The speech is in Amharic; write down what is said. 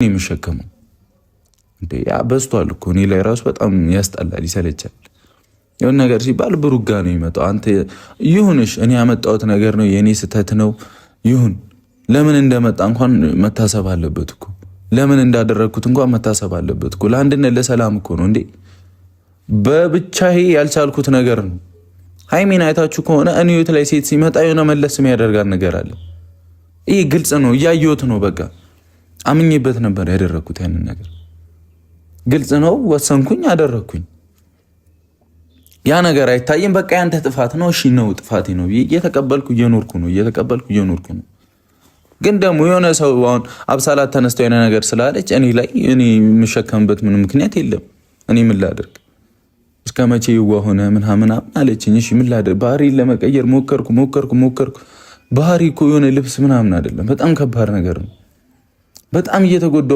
የሚሸከመው እንዴ? ያ በዝቷል እኮ እኔ ላይ ራሱ በጣም ያስጠላል፣ ይሰለቻል። የሆነ ነገር ሲባል ብሩክ ጋር ነው የሚመጣው። አንተ ይሁንሽ፣ እኔ ያመጣሁት ነገር ነው የእኔ ስህተት ነው ይሁን። ለምን እንደመጣ እንኳን መታሰብ አለበት እኮ። ለምን እንዳደረግኩት እንኳን መታሰብ አለበት እኮ። ለአንድነት ለሰላም እኮ ነው እንዴ። በብቻዬ ያልቻልኩት ነገር ነው። ሃይሚን አይታችሁ ከሆነ እኔ ህይወት ላይ ሴት ሲመጣ የሆነ መለስ የሚያደርጋት ነገር አለ። ይህ ግልጽ ነው፣ እያየሁት ነው። በቃ አምኜበት ነበር ያደረግኩት ያንን ነገር። ግልጽ ነው፣ ወሰንኩኝ፣ አደረግኩኝ። ያ ነገር አይታይም። በቃ ያንተ ጥፋት ነው። እሺ ነው ጥፋቴ ነው እየተቀበልኩ እየኖርኩ ነው። ግን ደግሞ የሆነ ሰው አሁን አብሳላት ተነስተው የሆነ ነገር ስላለች እኔ ላይ እኔ የምሸከምበት ምንም ምክንያት የለም። እኔ ምን ላደርግ? እስከ መቼ የዋሆነ ምናምን አለችኝ። እሺ ምን ላደርግ? ባህሪን ለመቀየር ሞከርኩ። ባህሪ እኮ የሆነ ልብስ ምናምን አይደለም። በጣም ከባድ ነገር ነው። በጣም እየተጎዳሁ